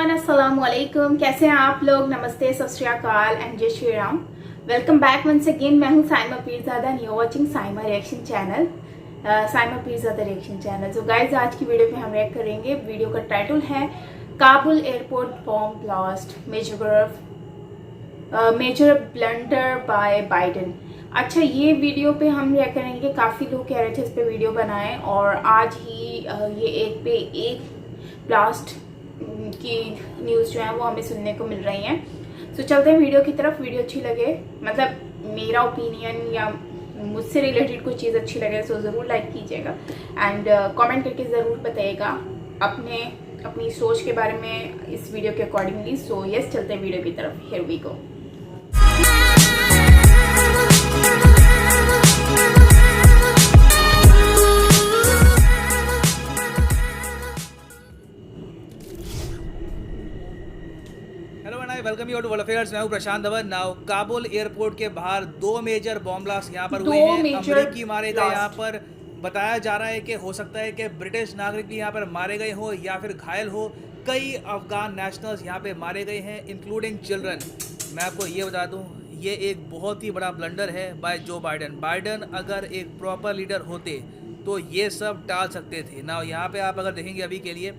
Everyone, अस्सलाम वालेकुम। कैसे हैं आप लोग? नमस्ते, सत Shri Akal and Jai Shri Ram. Welcome back once again. मैं हूं Saima Peerzada and you are watching Saima reaction channel, Saima Peerzada reaction channel. So guys, आज की वीडियो में हम रिएक्ट करेंगे। वीडियो का टाइटल है Kabul airport bomb blast, major blunder by Biden. अच्छा, ये वीडियो पे हम रिएक्ट करेंगे। काफ़ी लोग कह रहे थे इस पे वीडियो बनाएं और आज ही ये एक पे एक ब्लास्ट की न्यूज़ जो है वो हमें सुनने को मिल रही हैं। सो चलते हैं वीडियो की तरफ। वीडियो अच्छी लगे, मतलब मेरा ओपिनियन या मुझसे रिलेटेड कोई चीज़ अच्छी लगे तो ज़रूर लाइक कीजिएगा एंड कमेंट करके ज़रूर बताइएगा अपनी सोच के बारे में इस वीडियो के अकॉर्डिंगली। सो यस, चलते हैं वीडियो की तरफ। Here we go. Welcome you to world affairs. मैं हूं प्रशांत धवन। नाउ काबुल एयरपोर्ट के बाहर दो मेजर बॉम्ब ब्लास्ट यहाँ पर हुए हैं। अमेरिकी मारे गए। यहाँ पर बताया जा रहा है कि हो सकता है कि ब्रिटिश नागरिक भी यहाँ पर मारे गए हो या फिर घायल हो। कई अफगान नेशनल्स यहाँ पे मारे गए हैं, इंक्लूडिंग चिल्ड्रन। मैं आपको ये बता दूँ, ये एक बहुत ही बड़ा ब्लंडर है बाय जो बाइडन। बाइडन अगर एक प्रॉपर लीडर होते तो ये सब टाल सकते थे। ना यहाँ पे आप अगर देखेंगे अभी के लिए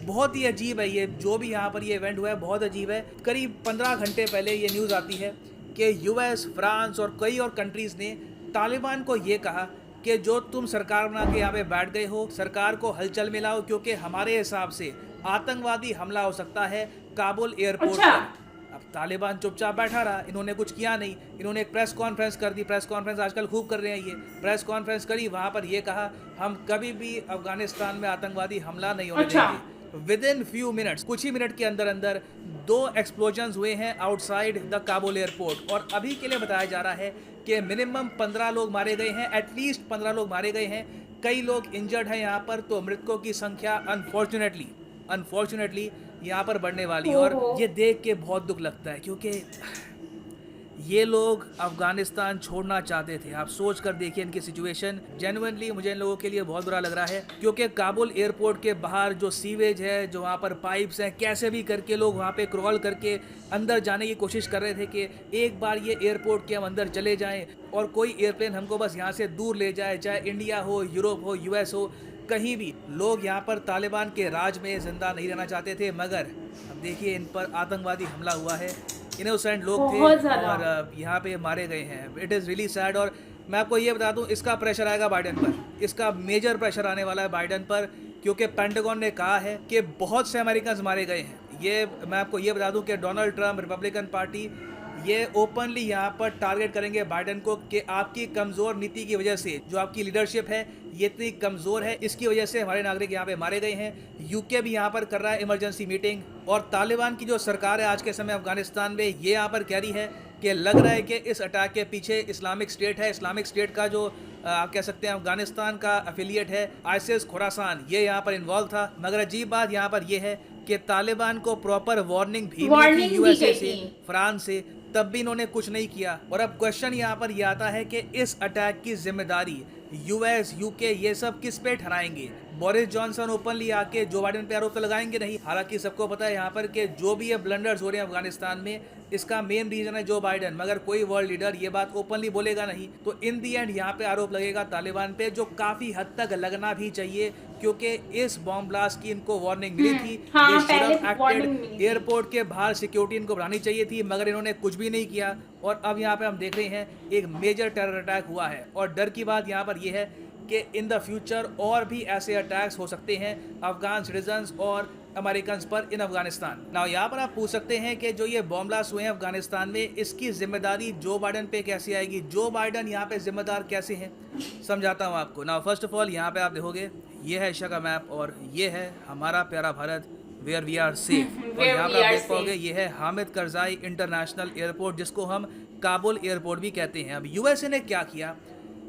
बहुत ही अजीब है ये जो भी यहाँ पर ये इवेंट हुआ है, बहुत अजीब है। करीब 15 घंटे पहले ये न्यूज़ आती है कि यूएस, फ्रांस और कई और कंट्रीज़ ने तालिबान को ये कहा कि जो तुम सरकार बना के यहाँ पे बैठ गए हो, सरकार को हलचल में लाओ, क्योंकि हमारे हिसाब से आतंकवादी हमला हो सकता है काबुल एयरपोर्ट पर। अब तालिबान चुपचाप बैठा रहा, इन्होंने कुछ किया नहीं। इन्होंने एक प्रेस कॉन्फ्रेंस कर दी। प्रेस कॉन्फ्रेंस आजकल खूब कर रहे हैं। ये प्रेस कॉन्फ्रेंस करी, वहाँ पर ये कहा हम कभी भी अफगानिस्तान में आतंकवादी हमला नहीं होने देंगे। विद इन फ्यू मिनट्स, कुछ ही मिनट के अंदर अंदर 2 एक्सप्लोजन्स हुए हैं आउटसाइड द काबुल एयरपोर्ट। और अभी के लिए बताया जा रहा है कि मिनिमम 15 लोग मारे गए हैं, एटलीस्ट 15 लोग मारे गए हैं। कई लोग इंजर्ड हैं यहाँ पर। तो मृतकों की संख्या अनफॉर्चुनेटली यहाँ पर बढ़ने वाली। और ये देख के बहुत दुख लगता है, क्योंकि ये लोग अफगानिस्तान छोड़ना चाहते थे। आप सोच कर देखिए इनकी सिचुएशन। जेन्युइनली मुझे इन लोगों के लिए बहुत बुरा लग रहा है, क्योंकि काबुल एयरपोर्ट के बाहर जो सीवेज है, जो वहाँ पर पाइप्स हैं, कैसे भी करके लोग वहाँ पे क्रॉल करके अंदर जाने की कोशिश कर रहे थे कि एक बार ये एयरपोर्ट के हम अंदर चले जाएँ और कोई एयरप्लेन हमको बस यहाँ से दूर ले जाए, चाहे इंडिया हो, यूरोप हो, यूएस हो, कहीं भी। लोग यहाँ पर तालिबान के राज में जिंदा नहीं रहना चाहते थे, मगर अब देखिए इन पर आतंकवादी हमला हुआ है। इनोसेंट लोग थे और यहाँ पे मारे गए हैं। It is really sad. और मैं आपको ये बता दूँ, इसका प्रेशर आएगा बाइडन पर। इसका मेजर प्रेशर आने वाला है बाइडन पर, क्योंकि पेंटागन ने कहा है कि बहुत से अमेरिकन मारे गए हैं। ये मैं आपको ये बता दूँ कि डोनाल्ड ट्रम्प, रिपब्लिकन पार्टी, ये ओपनली यहाँ पर टारगेट करेंगे बाइडन को कि आपकी कमज़ोर नीति की वजह से, जो आपकी लीडरशिप है ये इतनी कमज़ोर है, इसकी वजह से हमारे नागरिक यहाँ पे मारे गए हैं। यूके भी यहाँ पर कर रहा है इमरजेंसी मीटिंग। और तालिबान की जो सरकार है आज के समय अफगानिस्तान में, ये यहाँ पर कह रही है कि लग रहा है कि इस अटैक के पीछे इस्लामिक स्टेट है। इस्लामिक स्टेट का जो आप कह सकते हैं अफगानिस्तान का एफिलिएट है, आईसिस खुरासान, ये यहाँ पर इन्वॉल्व था। मगर अजीब बात यहाँ पर यह है कि तालिबान को प्रॉपर वार्निंग भी मिली थी यूएसए से, फ्रांस से, तब भी इन्होंने कुछ नहीं किया। और अब क्वेश्चन यहाँ पर यह आता है कि इस अटैक की जिम्मेदारी यूएस, यूके, ये सब किस पे ठहराएंगे? बोरिस जॉनसन ओपनली आके जो बाइडन पे आरोप तो लगाएंगे नहीं। हालांकि सबको पता है यहाँ पर कि जो भी ये ब्लंडर्स हो रहे हैं अफगानिस्तान में, इसका मेन रीजन है जो बाइडन। मगर कोई वर्ल्ड लीडर ये बात ओपनली बोलेगा नहीं। तो इन दी एंड यहाँ पे आरोप लगेगा तालिबान पे, जो काफी हद तक लगना भी चाहिए, क्योंकि इस बॉम्ब ब्लास्ट की इनको वार्निंग मिली थी। एयरपोर्ट के बाहर सिक्योरिटी इनको बढ़ानी चाहिए थी, मगर इन्होंने कुछ भी नहीं किया। और अब यहाँ पे हम देख रहे हैं एक मेजर टेरर अटैक हुआ है। और डर की बात यहाँ पर यह है कि इन द फ्यूचर और भी ऐसे अटैक्स हो सकते हैं अफगान सिटीजन्स और अमेरिकन पर इन अफगानिस्तान। नाउ यहाँ पर आप पूछ सकते हैं कि जो ये बॉम्ब ब्लास्ट हुए हैं अफगानिस्तान में, इसकी जिम्मेदारी जो बाइडन पे कैसे आएगी? जो बाइडन यहाँ पे जिम्मेदार कैसे हैं, समझाता हूँ आपको। नाउ फर्स्ट ऑफ ऑल यहाँ पे आप देखोगे, ये है एशिया का मैप और ये है हमारा प्यारा Bharat, where we are safe. और यहाँ पर आप देख पाओगे ये है हामिद करजाई इंटरनेशनल एयरपोर्ट, जिसको हम काबुल एयरपोर्ट भी कहते हैं। अब यूएसए ने क्या किया,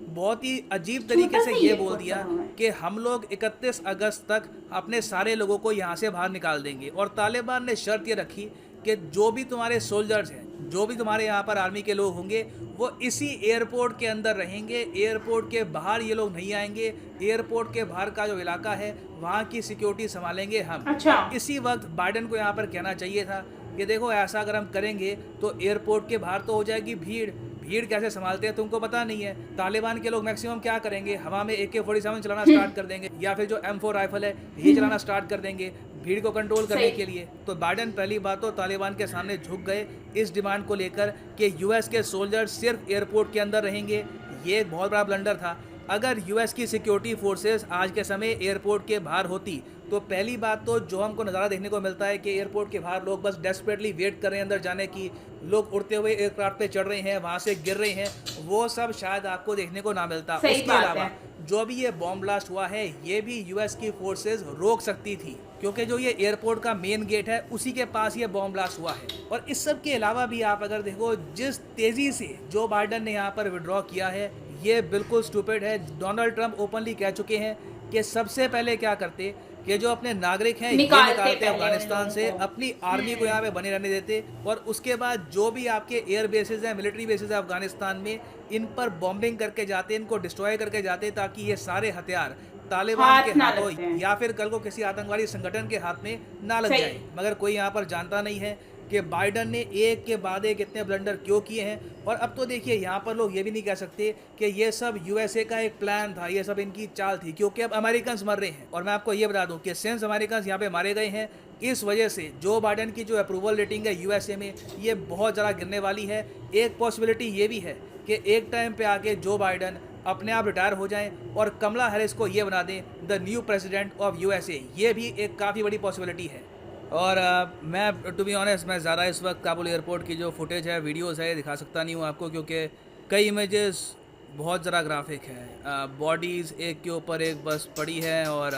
बहुत ही अजीब तरीके से ये बोल दिया कि हम लोग 31 अगस्त तक अपने सारे लोगों को यहाँ से बाहर निकाल देंगे। और तालिबान ने शर्त ये रखी कि जो भी तुम्हारे सोल्जर्स हैं, जो भी तुम्हारे यहाँ पर आर्मी के लोग होंगे वो इसी एयरपोर्ट के अंदर रहेंगे, एयरपोर्ट के बाहर ये लोग नहीं आएंगे। एयरपोर्ट के बाहर का जो इलाका है वहाँ की सिक्योरिटी संभालेंगे हम। अच्छा। इसी वक्त बाइडन को यहाँ पर कहना चाहिए था कि देखो ऐसा अगर हम करेंगे तो एयरपोर्ट के बाहर तो हो जाएगी भीड़, भीड़ कैसे संभालते हैं तुमको पता नहीं है। तालिबान के लोग मैक्सिमम क्या करेंगे, हवा में AK-47 चलाना स्टार्ट कर देंगे या फिर जो M4 राइफल है ये चलाना स्टार्ट कर देंगे भीड़ को कंट्रोल करने के लिए। तो बाइडन पहली बात तो तालिबान के सामने झुक गए इस डिमांड को लेकर कि US के सोल्जर सिर्फ एयरपोर्ट के अंदर रहेंगे। ये एक बहुत बड़ा ब्लंडर था। अगर US की सिक्योरिटी फोर्सेस आज के समय एयरपोर्ट के बाहर होती तो पहली बात तो जो हमको नज़ारा देखने को मिलता है कि एयरपोर्ट के बाहर लोग बस डेस्परेटली वेट कर रहे हैं अंदर जाने की, लोग उड़ते हुए एयरक्राफ्ट पे चढ़ रहे हैं, वहाँ से गिर रहे हैं, वो सब शायद आपको देखने को ना मिलता। उसके अलावा जो भी ये बॉम्ब ब्लास्ट हुआ है ये भी US की फोर्सेस रोक सकती थी क्योंकि जो ये एयरपोर्ट का मेन गेट है उसी के पास ये बॉम्ब ब्लास्ट हुआ है। और इस सब के अलावा भी आप अगर देखो जिस तेज़ी से जो बाइडन ने यहाँ पर विड्रॉ किया है ये बिल्कुल स्टूपिड है। डोनाल्ड ट्रंप ओपनली कह चुके हैं कि सबसे पहले क्या करते कि जो अपने नागरिक हैं ये निकालते अफगानिस्तान से, अपनी आर्मी को यहाँ पे बने रहने देते और उसके बाद जो भी आपके एयर बेसिस हैं, मिलिट्री बेसिस हैं अफगानिस्तान में, इन पर बॉम्बिंग करके जाते, इनको डिस्ट्रॉय करके जाते ताकि ये सारे हथियार तालिबान के हाथों या फिर कल को किसी आतंकवादी संगठन के हाथ में ना लग जाए। मगर कोई यहाँ पर जानता नहीं है कि बाइडन ने एक के बाद एक इतने ब्लंडर क्यों किए हैं। और अब तो देखिए यहाँ पर लोग ये भी नहीं कह सकते कि ये सब USA का एक प्लान था, ये सब इनकी चाल थी, क्योंकि अब अमेरिकन्स मर रहे हैं। और मैं आपको ये बता दूं कि सिंस अमेरिकन्स यहाँ पे मारे गए हैं इस वजह से जो बाइडन की जो अप्रूवल रेटिंग है USA में ये बहुत ज़्यादा गिरने वाली है। एक पॉसिबिलिटी ये भी है कि एक टाइम पे आके जो बाइडन अपने आप रिटायर हो जाएं और कमला हैरिस को ये बना दें the new president of USA। ये भी एक काफ़ी बड़ी पॉसिबिलिटी है। और मैं टू बी ऑनेस्ट मैं ज़्यादा इस वक्त काबुल एयरपोर्ट की जो फुटेज है, वीडियोस है, दिखा सकता नहीं हूँ आपको क्योंकि कई इमेजेस बहुत ज़्यादा ग्राफिक है। बॉडीज़ एक के ऊपर एक बस पड़ी है और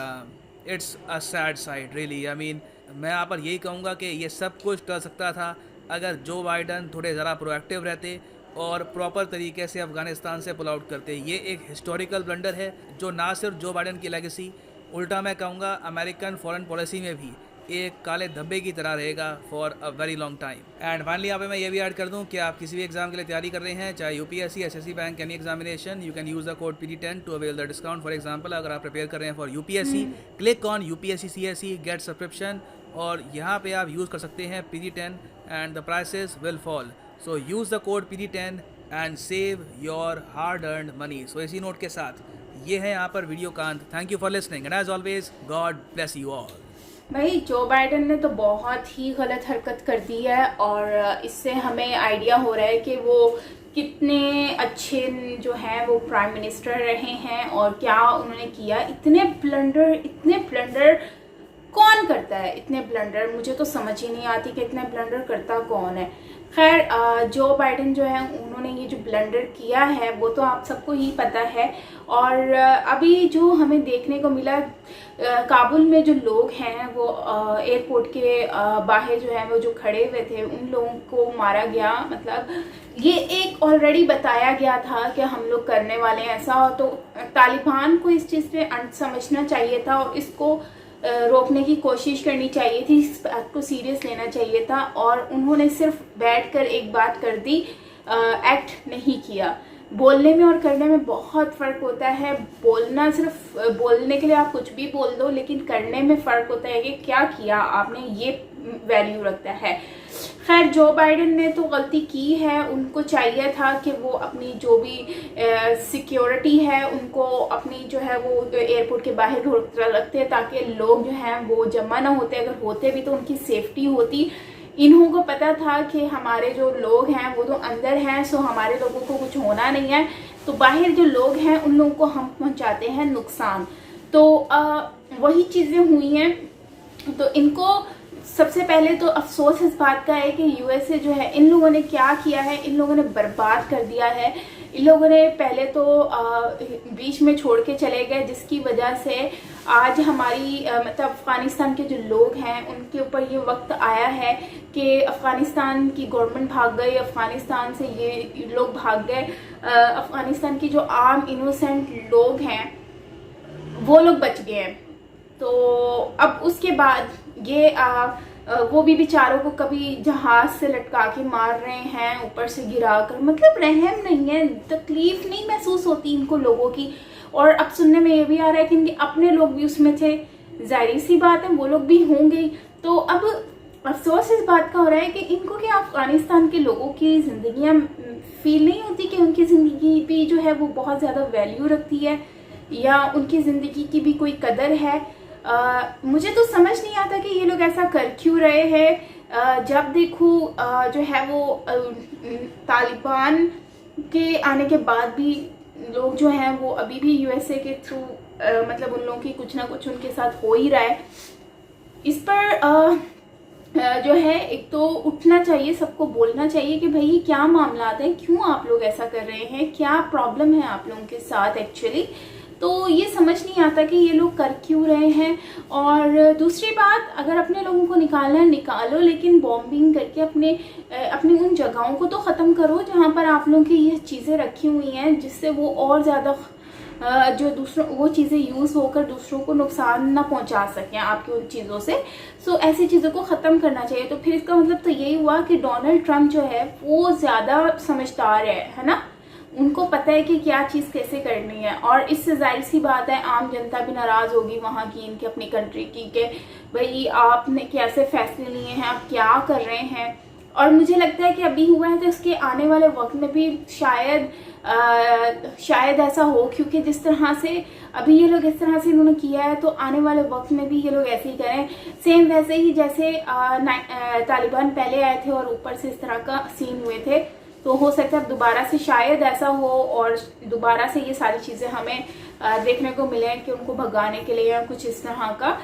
it's a sad side really. I mean मैं यहाँ पर यही कहूँगा कि ये सब कुछ कर सकता था अगर जो बाइडन थोड़े ज़रा प्रोएक्टिव रहते और प्रॉपर तरीके से अफ़गानिस्तान से पुल आउट करते। ये एक हिस्टोरिकल ब्लंडर है जो ना सिर्फ जो बाइडन की लेगेसी, उल्टा मैं कहूँगा अमेरिकन फॉरेन पॉलिसी में भी एक काले धब्बे की तरह रहेगा for a very long time. And finally यहाँ पे मैं ये भी ऐड कर दूँ कि आप किसी भी एग्जाम के लिए तैयारी कर रहे हैं, चाहे UPSC, SSC bank, any examination, you can use the code PD10 to avail the discount. For example अगर आप प्रिपेयर कर रहे हैं for UPSC, click on UPSC CSE get subscription और यहाँ पे आप यूज़ कर सकते हैं PD10 and the prices will fall. So use the code PD10 and save your hard earned money. So इसी नोट के साथ ये है यहाँ पर वीडियो का अंत। Thank you for listening and as always God bless you all. भाई जो बाइडन ने तो बहुत ही गलत हरकत कर दी है और इससे हमें आइडिया हो रहा है कि वो कितने अच्छे जो हैं वो प्राइम मिनिस्टर रहे हैं और क्या उन्होंने किया। इतने ब्लंडर कौन करता है? इतने ब्लंडर मुझे तो समझ ही नहीं आती कि इतने ब्लंडर करता कौन है। खैर जो बाइडन जो है उन्होंने ये जो ब्लंडर किया है वो तो आप सबको ही पता है। और अभी जो हमें देखने को मिला काबुल में जो लोग हैं वो एयरपोर्ट के बाहर जो है वो जो खड़े हुए थे उन लोगों को मारा गया। मतलब ये एक ऑलरेडी बताया गया था कि हम लोग करने वाले हैं ऐसा, तो तालिबान को इस चीज़ पे समझना चाहिए था और इसको रोकने की कोशिश करनी चाहिए थी, इस बात को सीरियस लेना चाहिए था। और उन्होंने सिर्फ बैठकर एक बात कर दी, एक्ट नहीं किया। बोलने में और करने में बहुत फ़र्क होता है। बोलना सिर्फ बोलने के लिए आप कुछ भी बोल दो, लेकिन करने में फ़र्क होता है कि क्या किया आपने, ये वैल्यू रखता है। खैर जो बाइडन ने तो गलती की है, उनको चाहिए था कि वो अपनी जो भी सिक्योरिटी है उनको अपनी जो है वो एयरपोर्ट के बाहर रखते ताकि लोग जो हैं वो जमा ना होते, अगर होते भी तो उनकी सेफ्टी होती। इन्हों को पता था कि हमारे जो लोग हैं वो तो अंदर हैं, सो हमारे लोगों को कुछ होना नहीं है, तो बाहर जो लोग हैं उन लोगों को हम पहुंचाते हैं नुकसान। तो वही चीज़ें हुई हैं। तो इनको सबसे पहले तो अफसोस इस बात का है कि USA जो है इन लोगों ने क्या किया है, इन लोगों ने बर्बाद कर दिया है। इन लोगों ने पहले तो बीच में छोड़ के चले गए, जिसकी वजह से आज हमारी मतलब अफ़गानिस्तान के जो लोग हैं उनके ऊपर ये वक्त आया है कि अफ़गानिस्तान की गवर्नमेंट भाग गई, अफ़गानिस्तान से ये लोग भाग गए। अफ़गानिस्तान की जो आम इनोसेंट लोग हैं वो लोग बच गए हैं। तो अब उसके बाद ये वो भी बेचारों को कभी जहाज से लटका के मार रहे हैं, ऊपर से गिरा कर, मतलब रहम नहीं है, तकलीफ नहीं महसूस होती इनको लोगों की। और अब सुनने में ये भी आ रहा है कि इनके अपने लोग भी उसमें थे, जाहिर सी बात है वो लोग भी होंगे। तो अब अफसोस इस बात का हो रहा है कि इनको क्या अफगानिस्तान के लोगों की ज़िंदगियाँ फील नहीं होती कि उनकी ज़िंदगी भी जो है वो बहुत ज़्यादा वैल्यू रखती है, या उनकी ज़िंदगी की भी कोई कदर है। मुझे तो समझ नहीं आता कि ये लोग ऐसा कर क्यों रहे हैं। जब देखो जो है वो तालिबान के आने के बाद भी लोग जो हैं वो अभी भी यूएसए के थ्रू मतलब उन लोगों की कुछ ना कुछ उनके साथ हो ही रहा है। इस पर जो है एक तो उठना चाहिए, सबको बोलना चाहिए कि भाई क्या मामला है, क्यों आप लोग ऐसा कर रहे हैं, क्या प्रॉब्लम है आप लोगों के साथ एक्चुअली। तो ये समझ नहीं आता कि ये लोग कर क्यों रहे हैं। और दूसरी बात, अगर अपने लोगों को निकालना है निकालो, लेकिन बॉम्बिंग करके अपनी उन जगहों को तो ख़त्म करो जहाँ पर आप लोगों की ये चीज़ें रखी हुई हैं, जिससे वो और ज़्यादा जो दूसरों वो चीज़ें यूज़ होकर दूसरों को नुकसान ना पहुंचा सकें आपकी उन चीज़ों से। सो ऐसी चीज़ों को ख़त्म करना चाहिए। तो फिर इसका मतलब तो यही हुआ कि डोनाल्ड ट्रंप जो है वो ज़्यादा समझदार है ना, उनको पता है कि क्या चीज़ कैसे करनी है। और इससे जाहिर सी बात है आम जनता भी नाराज़ होगी वहाँ की, इनकी अपनी कंट्री की, कि भाई आपने कैसे फैसले लिए हैं, आप क्या कर रहे हैं। और मुझे लगता है कि अभी हुआ है तो इसके आने वाले वक्त में भी शायद ऐसा हो, क्योंकि जिस तरह से अभी ये लोग इस तरह से इन्होंने किया है तो आने वाले वक्त में भी ये लोग ऐसे ही करें, सेम वैसे ही जैसे तालिबान पहले आए थे और ऊपर से इस तरह का सीन हुए थे। तो हो सकता है दोबारा से शायद ऐसा हो और दोबारा से ये सारी चीज़ें हमें देखने को मिले कि उनको भगाने के लिए या कुछ इस तरह का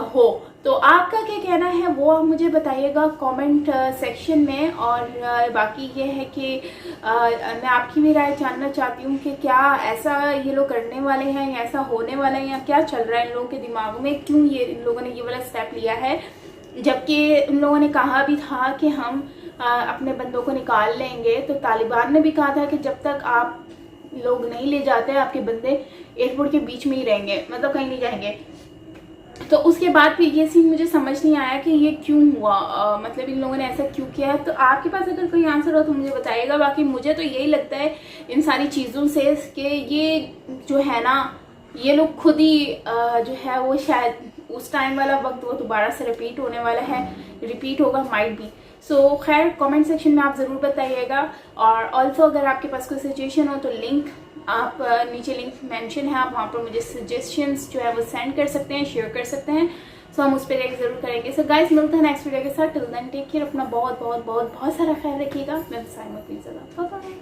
हो। तो आपका क्या कहना है वो आप मुझे बताइएगा कमेंट सेक्शन में। और बाकी ये है कि मैं आपकी भी राय जानना चाहती हूँ कि क्या ऐसा ये लोग करने वाले हैं या ऐसा होने वाला है, या क्या चल रहा है इन लोगों के दिमाग में, क्यों ये इन लोगों ने ये वाला स्टेप लिया है, जबकि इन लोगों ने कहा भी था कि हम अपने बंदों को निकाल लेंगे। तो तालिबान ने भी कहा था कि जब तक आप लोग नहीं ले जाते आपके बंदे एयरपोर्ट के बीच में ही रहेंगे, मतलब कहीं नहीं जाएंगे। तो उसके बाद फिर ये सीन मुझे समझ नहीं आया कि ये क्यों हुआ, मतलब इन लोगों ने ऐसा क्यों किया है। तो आपके पास अगर कोई आंसर हो तो मुझे बताइएगा। बाकी मुझे तो यही लगता है इन सारी चीज़ों से कि ये जो है ना, ये लोग खुद ही जो है वो शायद उस टाइम वाला वक्त वो दोबारा से रिपीट होने वाला है, रिपीट होगा माइट भी। सो खैर कमेंट सेक्शन में आप ज़रूर बताइएगा। और ऑल्सो अगर आपके पास कोई सिचुएशन हो तो लिंक आप नीचे लिंक मेंशन है, आप वहाँ पर मुझे सजेशंस जो है वो सेंड कर सकते हैं, शेयर कर सकते हैं। सो हम उस पर एक ज़रूर करेंगे। सो गाइस मिलते हैं नेक्स्ट वीडियो के साथ। टिल देन टेक केयर, अपना बहुत बहुत बहुत बहुत सारा ख्याल रखिएगा। मैं बाय बाय।